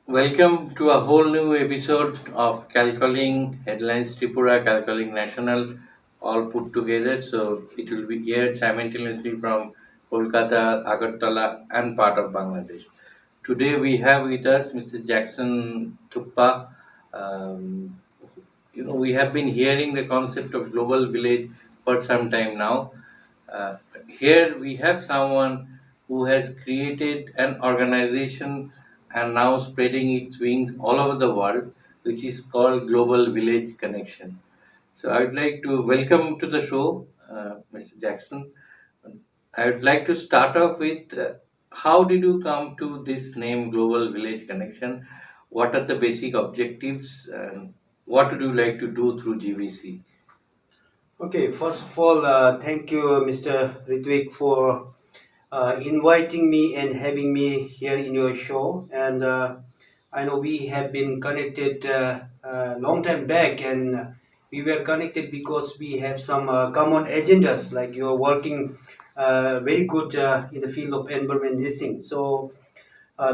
Welcome to a whole new episode of Calcalling Headlines Tripura, Calcalling National, all put together. So it will be aired simultaneously from Kolkata, Agartala, and part of Bangladesh. Today we have with us Mr. Jackson Thuppa. Um, we have been hearing the concept of global village for some time now. Here we have someone who has created an organization and now spreading its wings all over the world, which is called Global Village Connection. So I would like to welcome to the show, Mr. Jackson. I would like to start off with how did you come to this name, Global Village Connection? What are the basic objectives, and what would you like to do through GVC? Okay, first of all, thank you, Mr. Ritwik, for inviting me and having me here in your show. And I know we have been connected a long time back, and we were connected because we have some common agendas, like you're working very good in the field of environment this thing. So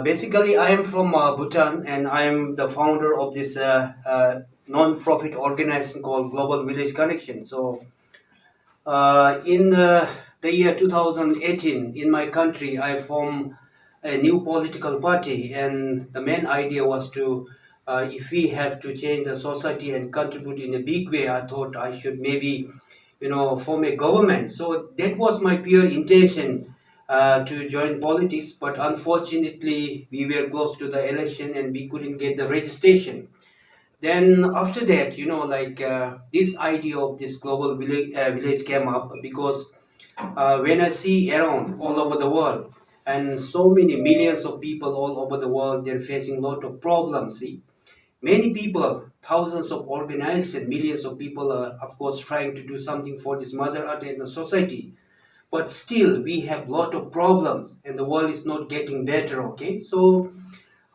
basically, I am from Bhutan, and I am the founder of this non-profit organization called Global Village Connection. So in the year 2018, in my country, I formed a new political party, and the main idea was to, if we have to change the society and contribute in a big way, I thought I should maybe, form a government. So that was my pure intention to join politics. But unfortunately, we were close to the election and we couldn't get the registration. Then after that, this idea of this global village came up because when I see around all over the world and so many millions of people all over the world, they're facing a lot of problems. See, many people, thousands of organizations, millions of people are, of course, trying to do something for this mother earth and the society. But still, we have a lot of problems, and the world is not getting better. Okay, so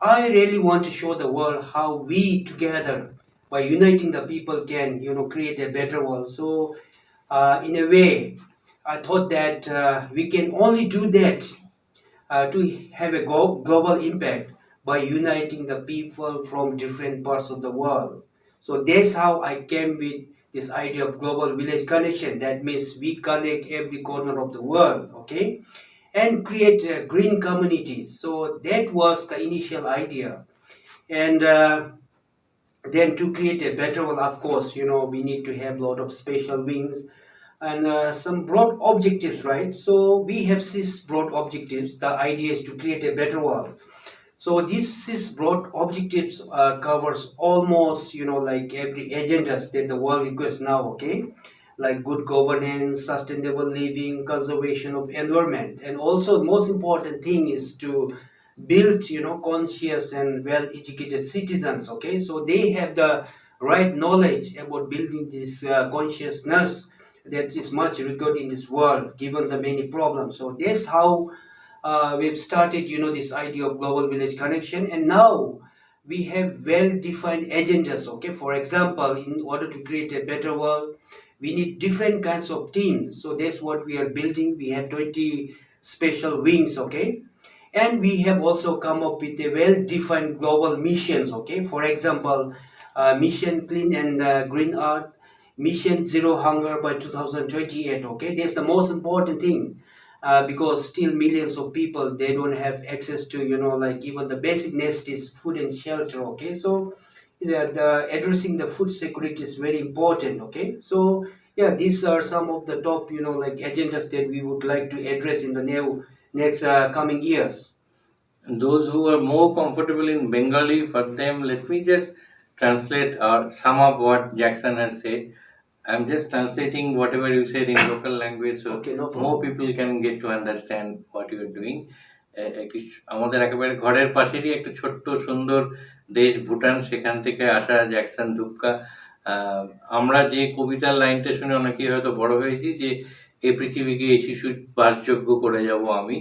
I really want to show the world how we together, by uniting the people, can create a better world. So, in a way, I thought that we can only do that to have a global impact by uniting the people from different parts of the world. So that's how I came with this idea of global village connection. That means we connect every corner of the world, okay, and create green communities. So that was the initial idea. And then to create a better one, of course, we need to have a lot of special wings and some broad objectives, right? So we have these broad objectives. The idea is to create a better world. So this broad objectives covers almost, like every agendas that the world requests now, okay? Like good governance, sustainable living, conservation of environment. And also most important thing is to build, conscious and well-educated citizens, okay? So they have the right knowledge about building this consciousness that is much required in this world, given the many problems. So that's how we've started, this idea of global village connection, and now we have well-defined agendas. Okay, for example, in order to create a better world, we need different kinds of teams. So that's what we are building. We have 20 special wings. Okay, and we have also come up with a well-defined global missions. Okay, for example, mission clean and green earth, mission zero hunger by 2028. Okay, that's the most important thing because still millions of people, they don't have access to, like even the basic necessities, food and shelter. Okay, so the addressing the food security is very important. Okay, so yeah, these are some of the top, like agendas that we would like to address in the next coming years. Those who are more comfortable in Bengali, for them, let me just translate some of what Jackson has said. I'm just translating whatever you said in local language so Okay, no more problem. people can get to understand what you're doing. একটি আমাদের একেবারে ঘরের পাশেরই একটা ছোট্ট সুন্দর দেশ ভুটান, সেখান থেকে আসা জ্যাকসন ধুপকা। আমরা যে কবিতার লাইনটা শুনে অনেকেই হয়তো বড় হয়েছি যে এ পৃথিবীকে এ শিশু বাসযোগ্য করে যাব আমি,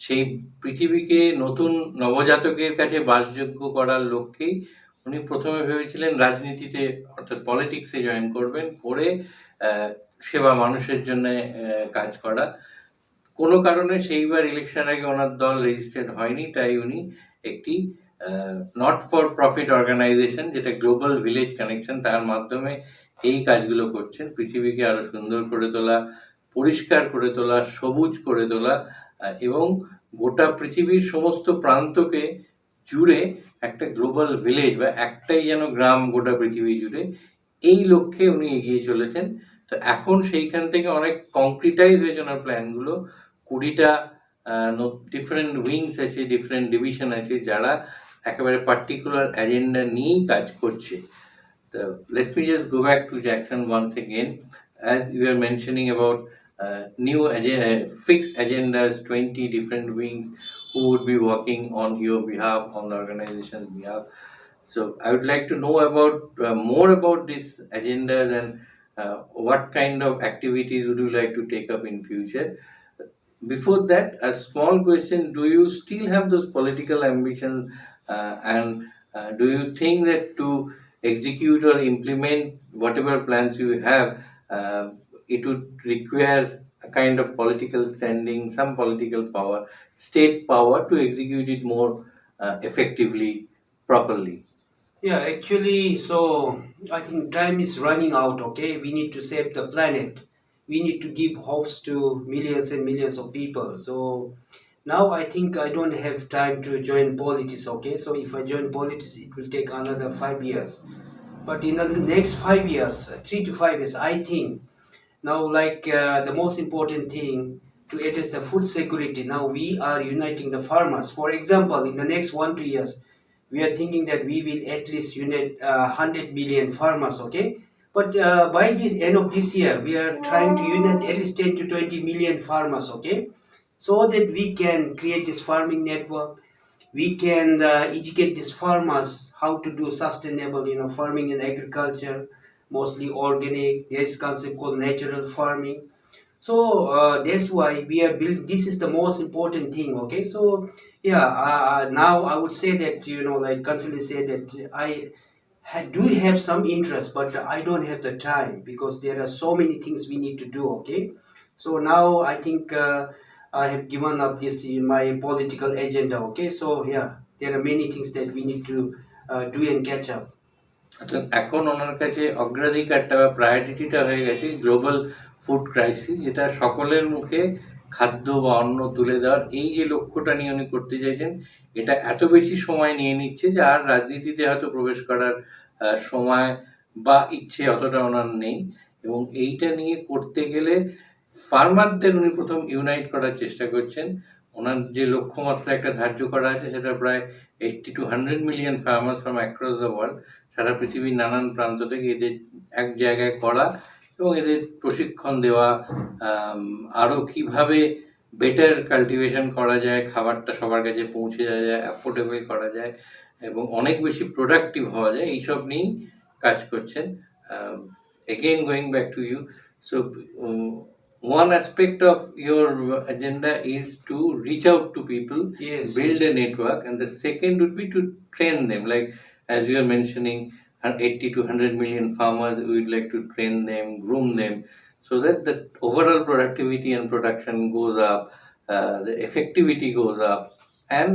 সেই পৃথিবীকে নতুন নবজাতকের কাছে বাসযোগ্য করার লক্ষ্যেই উনি প্রথমে ভেবেছিলেন রাজনীতিতে অর্থাৎ পলিটিক্সে জয়েন করবেন, করে সেবা মানুষের জন্য কাজ করা। কোনো কারণে সেইবার ইলেকশন আগে ওনার দল রেজিস্টার্ড হয়নি, তাই উনি একটি নট ফর প্রফিট অর্গানাইজেশন, যেটা গ্লোবাল ভিলেজ কানেকশন, তার মাধ্যমে এই কাজগুলো করছেন। পৃথিবীকে আরো সুন্দর করে তোলা, পরিষ্কার করে তোলা, সবুজ করে তোলা, এবং গোটা পৃথিবীর সমস্ত প্রান্তকে জুড়ে একটা গ্লোবাল ভিলেজ বা একটাই যেন গ্রাম গোটা পৃথিবী জুড়ে, এই লক্ষ্যে উনি এগিয়ে চলেছেন। তো এখন সেইখান থেকে অনেক কংক্রিটাইজ হয়েছে ওনার প্ল্যানগুলো। 20টা ডিফারেন্ট উইংস আছে, ডিফারেন্ট ডিভিশন আছে, যারা একেবারে পার্টিকুলার এজেন্ডা নিয়েই কাজ করছে। তো let me just go back to Jackson once again. As you were mentioning about new fixed agendas, 20 different wings who would be working on your behalf, on the organization's behalf. So I would like to know about more about these agendas, and what kind of activities would you like to take up in future. Before that, a small question: do you still have those political ambitions, and do you think that to execute or implement whatever plans you have, it would require a kind of political standing, some political power, state power, to execute it more effectively, properly? Yeah, actually, so I think time is running out, okay? We need to save the planet. We need to give hopes to millions and millions of people. So now I think I don't have time to join politics, okay? So if I join politics, it will take another 5 years. But in the next 5 years, 3 to 5 years, I think now, like the most important thing to address the food security, now we are uniting the farmers. For example, in the next 1 2 years, we are thinking that we will at least unite 100 million farmers, okay? But by the end of this year, we are trying to unite at least 10 to 20 million farmers, okay? So that we can create this farming network. We can educate these farmers how to do sustainable, farming and agriculture, mostly organic. There's concept called natural farming. So that's why we are building. This is the most important thing. Okay, so yeah, now I would say that, like confidently say that I do have some interest, but I don't have the time because there are so many things we need to do. Okay, so now I think I have given up this my political agenda. Okay, so yeah, there are many things that we need to do and catch up. অর্থাৎ এখন ওনার কাছে অগ্রাধিকারটা বা প্রায়োরিটিটা হয়ে গেছে global food crisis, যেটা সকলের মুখে খাদ্য বা অন্ন তুলে দেওয়ার এই যে লক্ষ্যটা নিয়ে উনি করতে চাইছেন, এটা এত বেশি সময় নিয়ে নিচ্ছে যে আর রাজনীতিতে হয়তো প্রবেশ করার সময় বা ইচ্ছে অতটা ওনার নেই। এবং এইটা নিয়ে করতে গেলে ফার্মারদের উনি প্রথম ইউনাইট করার চেষ্টা করছেন। ওনার যে লক্ষ্যমাত্রা একটা ধার্য করা আছে, সেটা প্রায় 80 to 100 million farmers from across the world, সারা পৃথিবীর নানান প্রান্ত থেকে এদের এক জায়গায় করা এবং এদের প্রশিক্ষণ দেওয়া, আরও কিভাবে বেটার কাল্টিভেশন করা যায়, খাবারটা সবার কাছে পৌঁছে যাওয়া যায়, অ্যাফোর্ডেবল করা যায় এবং অনেক বেশি প্রোডাক্টিভ হওয়া যায়, এইসব নিয়েই কাজ করছেন। Again going back to you, so one aspect of your agenda is to reach out to people, Yes, build yes. a network, and the second would be to train them, like as you are mentioning, 80 to 100 million farmers, we would like to train them, groom them, so that the overall productivity and production goes up, the effectivity goes up, and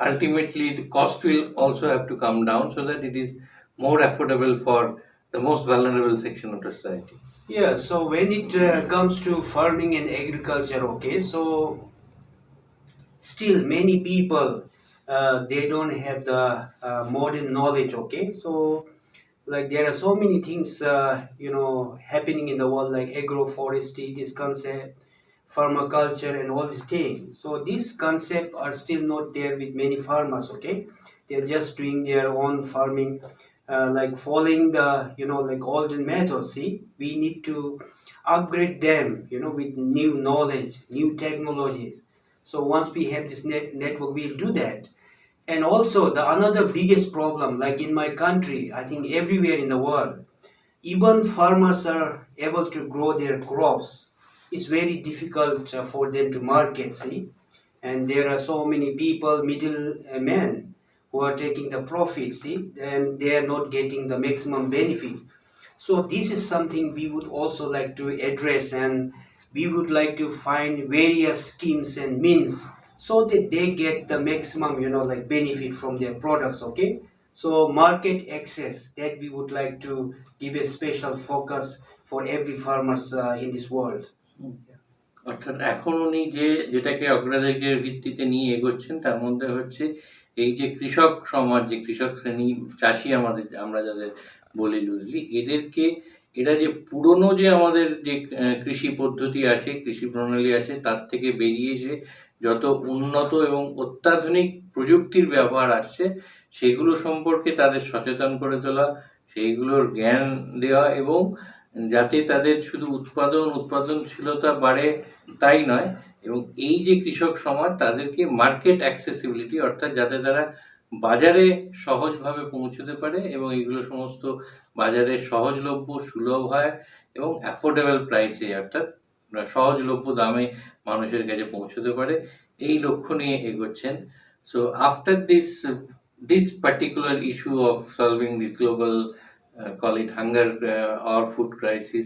ultimately the cost will also have to come down so that it is more affordable for the most vulnerable section of the society. Yeah, so when it comes to farming and agriculture, okay, so still many people they don't have the modern knowledge, okay, so like there are so many things happening in the world, like agroforestry, this concept, permaculture and all these things. So these concepts are still not there with many farmers, okay, they're just doing their own farming, like following the like olden methods. See, we need to upgrade them, with new knowledge, new technologies. So once we have this network, we'll do that. And also the another biggest problem, like in my country, I think everywhere in the world, even farmers are able to grow their crops, it's very difficult for them to market. See, and there are so many people, middle men, who are taking the profit. See, and they are not getting the maximum benefit. So this is something we would also like to address, and we would like to find various schemes and means so that they get the maximum, like benefit from their products. Okay, so market access, that we would like to give a special focus for every farmers in this world. অর্থাৎ এখন উনি যেটাকে অগ্রাধিকারের ভিত্তিতে নিয়ে এগোচ্ছেন তার মধ্যে হচ্ছে এই যে কৃষক সমাজ, যে কৃষক শ্রেণী, চাষি আমাদের আমরা যাদের বলি লুজলি, এরা যে পুরনো যে আমাদের যে কৃষি পদ্ধতি আছে, কৃষি প্রণালী আছে, তার থেকে বেরিয়ে এসে যত উন্নত এবং অত্যাধুনিক প্রযুক্তির ব্যবহার আসছে সেগুলো সম্পর্কে তাদের সচেতন করে তোলা, সেইগুলোর জ্ঞান দেওয়া, এবং যাতে তাদের শুধু উৎপাদনশীলতা বাড়ে তাই নয়, এবং এই যে কৃষক সমাজ তাদেরকে মার্কেট অ্যাক্সেসিবিলিটি, অর্থাৎ যাতে তারা বাজারে সহজভাবে পৌঁছতে পারে এবং এগুলো সমস্ত বাজারে সহজলভ্য, সুলভ হয় এবং অ্যাফোর্ডেবল প্রাইসে, অর্থাৎ সহজলভ্য দামে মানুষের কাছে পৌঁছতে পারে, এই লক্ষ্য নিয়ে এগোচ্ছেন। So after this particular issue of solving this global call it hunger or food crisis,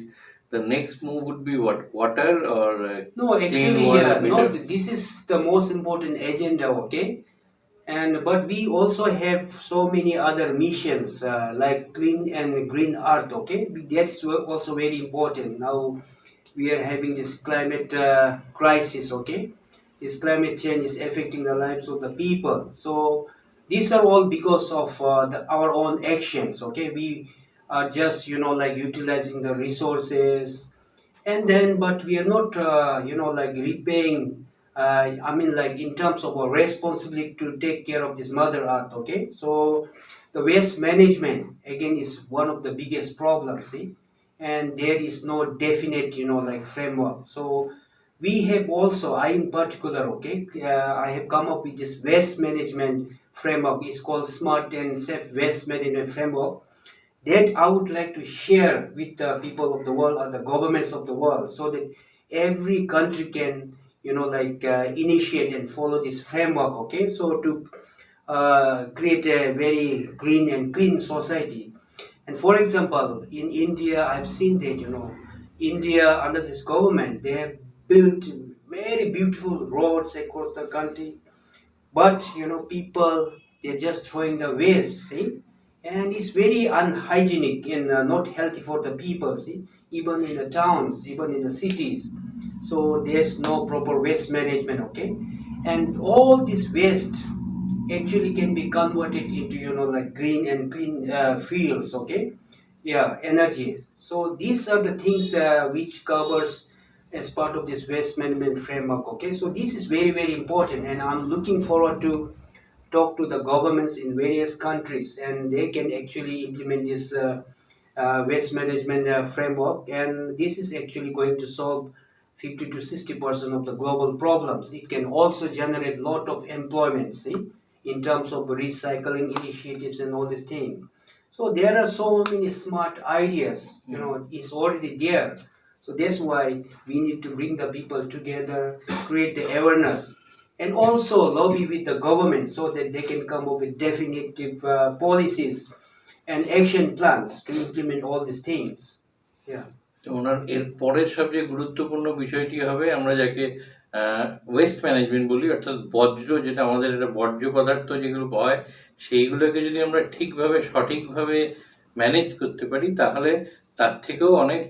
the next move would be what? Water or No, clean actually, water better? not this is the most important agenda. Okay, and but we also have so many other missions like clean and green earth. Okay, that's also very important. Now we are having this climate crisis. Okay, this climate change is affecting the lives of the people. So these are all because of our own actions. Okay, we are just like utilizing the resources, and then but we are not like repaying, I mean, like in terms of our responsibility to take care of this mother earth. Okay, so the waste management again is one of the biggest problems, see, and there is no definite like framework. So we have also, I in particular, okay, I have come up with this waste management framework. It's called smart and safe waste management framework, that I would like to share with the people of the world or the governments of the world, so that every country can, like initiate and follow this framework. Okay, so to create a very green and clean society. And for example, in India, I've seen that, India under this government, they have built very beautiful roads across the country, but people, they're just throwing the waste, see, and it's very unhygienic and not healthy for the people, see, even in the towns, even in the cities. So there's no proper waste management. Okay, and all this waste actually can be converted into like green and clean fields. Okay, yeah, energy. So these are the things which covers as part of this waste management framework. Okay, so this is very very important, and I'm looking forward to talk to the governments in various countries, and they can actually implement this waste management framework, and this is actually going to solve 50 to 60% of the global problems. It can also generate a lot of employment, see, in terms of recycling initiatives and all these things. So there are so many smart ideas, it's already there. So that's why we need to bring the people together, create the awareness, and also lobby with the government so that they can come up with definitive policies and action plans to implement all these things. Yeah. তো ওনার এর পরের সবচেয়ে গুরুত্বপূর্ণ বিষয়টি হবে আমরা যাকে waste management বলি, অর্থাৎ বজ্র, যেটা আমাদের একটা বর্জ্য পদার্থ যেগুলো হয় সেইগুলোকে যদি আমরা ঠিকভাবে সঠিকভাবে ম্যানেজ করতে পারি তাহলে তার থেকেও অনেক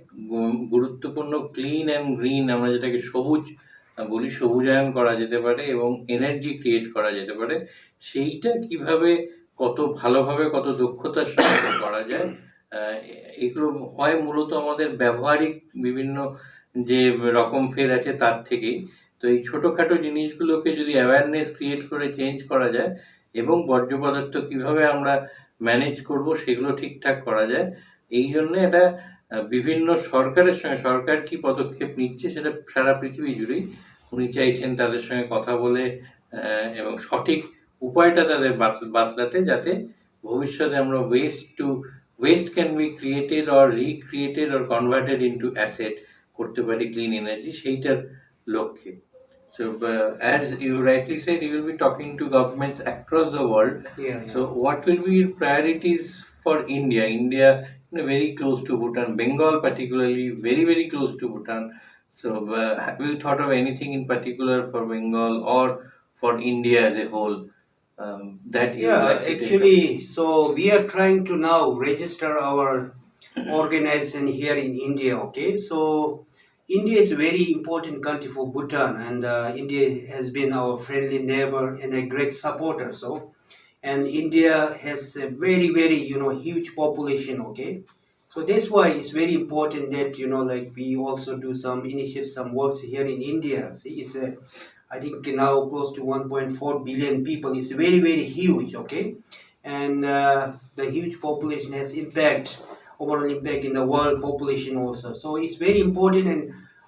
গুরুত্বপূর্ণ ক্লিন অ্যান্ড গ্রিন, আমরা যেটাকে সবুজ বলি, সবুজায়ন করা যেতে পারে এবং এনার্জি ক্রিয়েট করা যেতে পারে। সেইটা কিভাবে কত ভালোভাবে কত দক্ষতার সঙ্গে করা যায়, এগুলো হয় মূলত আমাদের ব্যবহারিক বিভিন্ন যে রকম ফের আছে তার থেকেই। তো এই ছোটোখাটো জিনিসগুলোকে যদি অ্যাওয়ারনেস ক্রিয়েট করে চেঞ্জ করা যায় এবং বর্জ্য পদার্থ কীভাবে আমরা ম্যানেজ করব সেগুলো ঠিকঠাক করা যায়, এই জন্যে এটা বিভিন্ন সরকারের সঙ্গে, সরকার কি পদক্ষেপ নিচ্ছে সেটা সারা পৃথিবী জুড়েই উনি চাইছেন তাদের সঙ্গে কথা বলে এবং সঠিক উপায়টা তাদের বাতলাতে, যাতে ভবিষ্যতে আমরা West can be created or recreated or converted into asset করতে পারি ক্লিন এনার্জি, সেইটার লক্ষ্যে। So as you rightly said, you will be talking to governments across the world. Yeah. So what will be your priorities for India? India, very close to Bhutan, Bengal particularly, very very close to Bhutan. So have you thought of anything in particular for Bengal or for India as a whole that you would Yeah, like to take up? actually, so we are trying to now register our organization here in India. Okay, so India is a very important country for Bhutan, and India has been our friendly neighbor and a great supporter. So, and India has a very, very huge population. Okay, so that's why it's very important that like we also do some initiate some works here in India. See, it's a I think now close to 1.4 billion people. It's very, very huge, okay? And the huge population has impact, overall impact in the world population also. So it's very important, and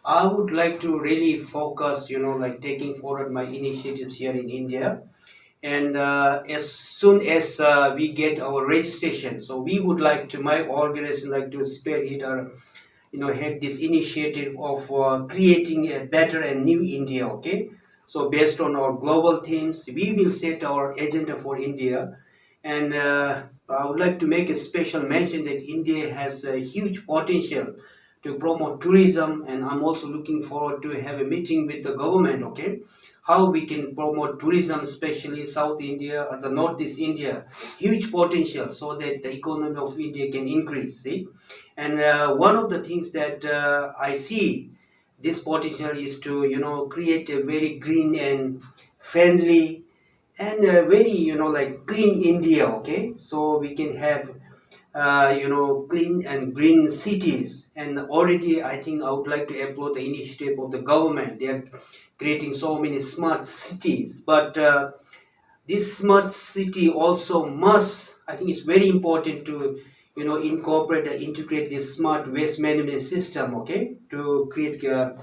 I would like to really focus, like taking forward my initiatives here in India. And as soon as we get our registration, so we would like to, my organization like to spearhead or had this initiative of creating a better and new India. Okay, so based on our global themes, we will set our agenda for India, and I would like to make a special mention that India has a huge potential to promote tourism, and I'm also looking forward to have a meeting with the government. Okay, how we can promote tourism, especially South India or the Northeast India, huge potential, so that the economy of India can increase. See, and one of the things that I see this potential is to create a very green and friendly and very like clean India. Okay, so we can have clean and green cities. And already I think I would like to applaud the initiative of the government. They are creating so many smart cities, but this smart city also must, I think it's very important to incorporate and integrate this smart waste management system, okay, to create a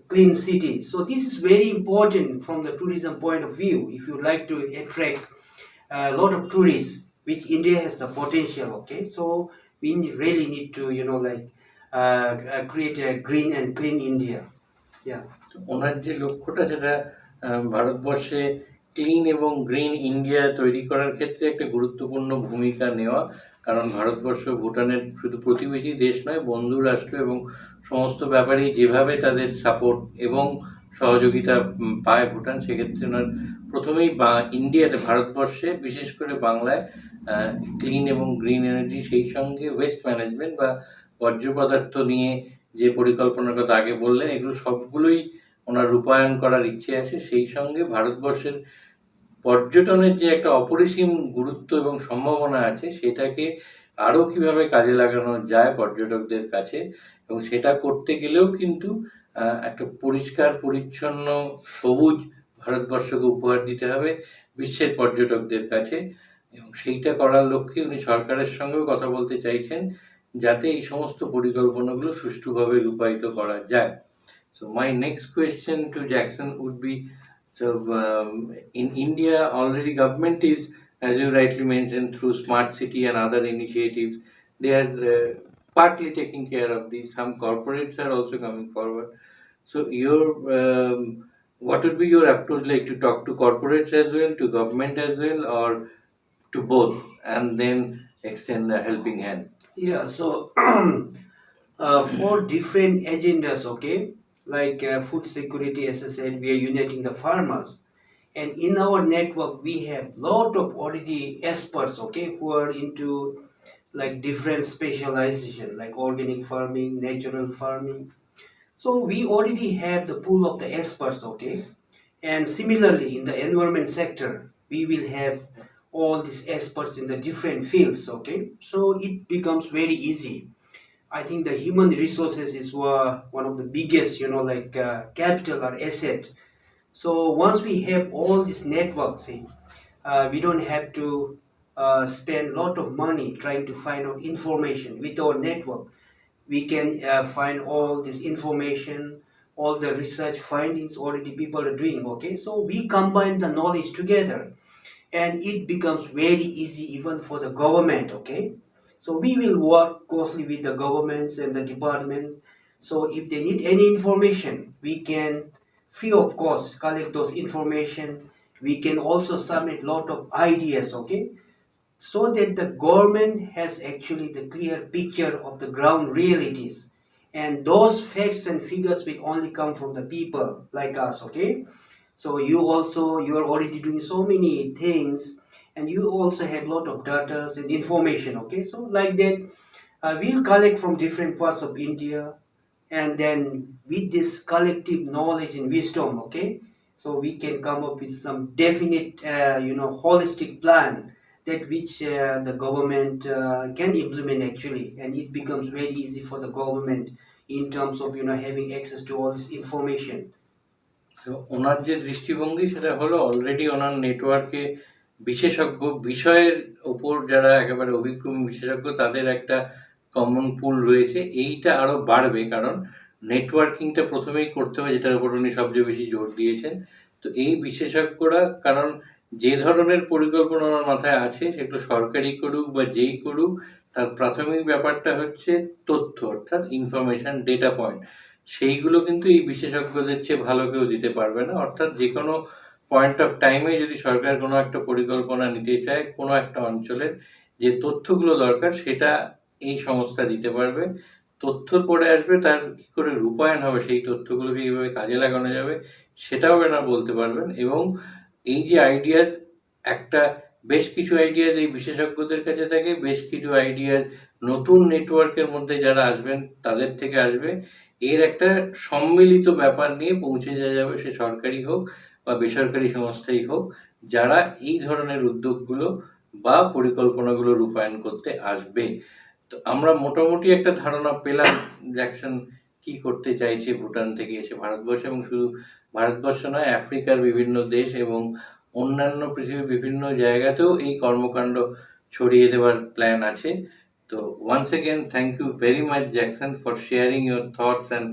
clean city. So this is very important from the tourism point of view. If you like to attract a lot of tourists, which India has the potential, okay, so we really need to create a green and clean India. Yeah. ওনার যে লক্ষ্যটা সেটা ভারতবর্ষে clean এবং green India তৈরি করার ক্ষেত্রে একটা গুরুত্বপূর্ণ ভূমিকা নেওয়া, কারণ ভারতবর্ষ ভুটানের শুধু প্রতিবেশী দেশ নয়, বন্ধু রাষ্ট্র, এবং সমস্ত ব্যাপারেই যেভাবে তাদের সাপোর্ট এবং সহযোগিতা পায় ভুটান, সেক্ষেত্রে ওনার প্রথমেই ইন্ডিয়াতে, ভারতবর্ষে বিশেষ করে বাংলায় ক্লিন এবং গ্রিন এনার্জি, সেই সঙ্গে ওয়েস্ট ম্যানেজমেন্ট বা বর্জ্য পদার্থ নিয়ে যে পরিকল্পনার কথা আগে বললেন, এগুলো সবগুলোই ওনার রূপায়ণ করার ইচ্ছে আছে। সেই সঙ্গে ভারতবর্ষের পর্যটনের যে একটা অপরিসীম গুরুত্ব এবং সম্ভাবনা আছে, সেটাকে আরও কিভাবে কাজে লাগানো যায় পর্যটকদের কাছে, এবং সেটা করতে গেলেও কিন্তু একটা পরিষ্কার পরিচ্ছন্ন সবুজ ভারতবর্ষকে উপহার দিতে হবে বিশ্বের পর্যটকদের কাছে, এবং সেইটা করার লক্ষ্যে উনি সরকারের সঙ্গেও কথা বলতে চাইছেন, যাতে এই সমস্ত পরিকল্পনাগুলো সুষ্ঠুভাবে রূপায়িত করা যায়। So my next question to Jackson would be, so in India already government is, as you rightly mentioned, through smart city and other initiatives, they are partly taking care of these. Some corporates are also coming forward. So your what would be your approach, like to talk to corporates as well, to government as well, or to both, and then extend a helping hand? Yeah, so for different agendas, okay, like food security, as I said, we are uniting the farmers. And in our network, we have lot of already experts, okay, who are into like different specialization, like organic farming, natural farming. So we already have the pool of the experts, okay. And similarly, in the environment sector, we will have all these experts in the different fields, okay. So it becomes very easy. I think the human resources is one of the biggest, capital or asset. So once we have all these networks, we don't have to spend a lot of money trying to find out information with our network. We can find all this information, all the research findings already people are doing. Okay, so we combine the knowledge together, and it becomes very easy even for the government. Okay, so we will work closely with the governments and the departments. So if they need any information, we can free of cost collect those information. We can also submit lot of ideas, okay, so that the government has actually the clear picture of the ground realities, and those facts and figures will only come from the people like us, okay. So you are already doing so many things, and you also have a lot of data and information. Okay, so like that, we'll collect from different parts of India, and then with this collective knowledge and wisdom, okay, so we can come up with some definite, holistic plan that which the government can implement actually, and it becomes very easy for the government in terms of having access to all this information. তো ওনার যে দৃষ্টিভঙ্গি সেটা হলো already ওনার নেটওয়ার্কে বিশেষজ্ঞ বিষয়ের ওপর যারা একেবারে অভিজ্ঞ বিশেষজ্ঞ তাদের একটা কমন পুল রয়েছে। এইটা আরো বাড়বে, কারণ নেটওয়ার্কিংটা প্রথমেই করতে হয়, যেটার উপর উনি সবচেয়ে বেশি জোর দিয়েছেন। তো এই বিশেষজ্ঞরা, কারণ যে ধরনের পরিকল্পনা ওনার মাথায় আছে সেগুলো সরকারি করুক বা যেই করুক, তার প্রাথমিক ব্যাপারটা হচ্ছে তথ্য, অর্থাৎ ইনফরমেশন, ডেটা পয়েন্ট। সেইগুলো কিন্তু এই বিশেষজ্ঞদের চেয়ে ভালো কেউ দিতে পারবে না। অর্থাৎ যে কোনো পয়েন্ট অফ টাইমে যদি সরকার কোনো একটা পরিকল্পনা নিতে চায় কোনো একটা অঞ্চলের, যে তথ্যগুলো দরকার সেটা এই সংস্থা দিতে পারবে। তথ্য পড়ে আসবে, তার কি করে রূপায়ণ হবে, সেই তথ্যগুলোকে কীভাবে কাজে লাগানো যাবে সেটাও এনারা বলতে পারবেন। এবং এই যে আইডিয়াস, একটা বেশ কিছু আইডিয়াস এই বিশেষজ্ঞদের কাছে থাকে, বেশ কিছু আইডিয়াস নতুন নেটওয়ার্কের মধ্যে যারা আসবেন তাদের থেকে আসবে। এর একটা সম্মিলিত ব্যাপার নিয়ে পৌঁছে যাওয়া যাবে, সে সরকারি হোক বা বেসরকারি সংস্থাই হোক, যারা এই ধরনের উদ্যোগগুলো বা পরিকল্পনাগুলো রূপায়ণ করতে আসবে। তো আমরা মোটামুটি একটা ধারণা পেলাম জ্যাকসন কি করতে চাইছে ভুটান থেকে এসে ভারতবর্ষে, এবং শুধু ভারতবর্ষ নয়, আফ্রিকার বিভিন্ন দেশ এবং অন্যান্য পৃথিবীর বিভিন্ন জায়গাতেও এই কর্মকাণ্ড ছড়িয়ে দেওয়ার প্ল্যান আছে। So once again, thank you very much, Jackson, for sharing your thoughts and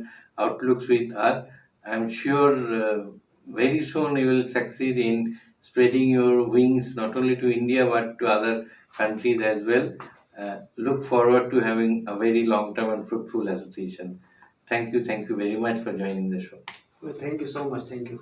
outlooks with us. I'm sure very soon you will succeed in spreading your wings not only to India but to other countries as well. Look forward to having a very long-term and fruitful association. Thank you very much for joining the show. Well, thank you so much. Thank you.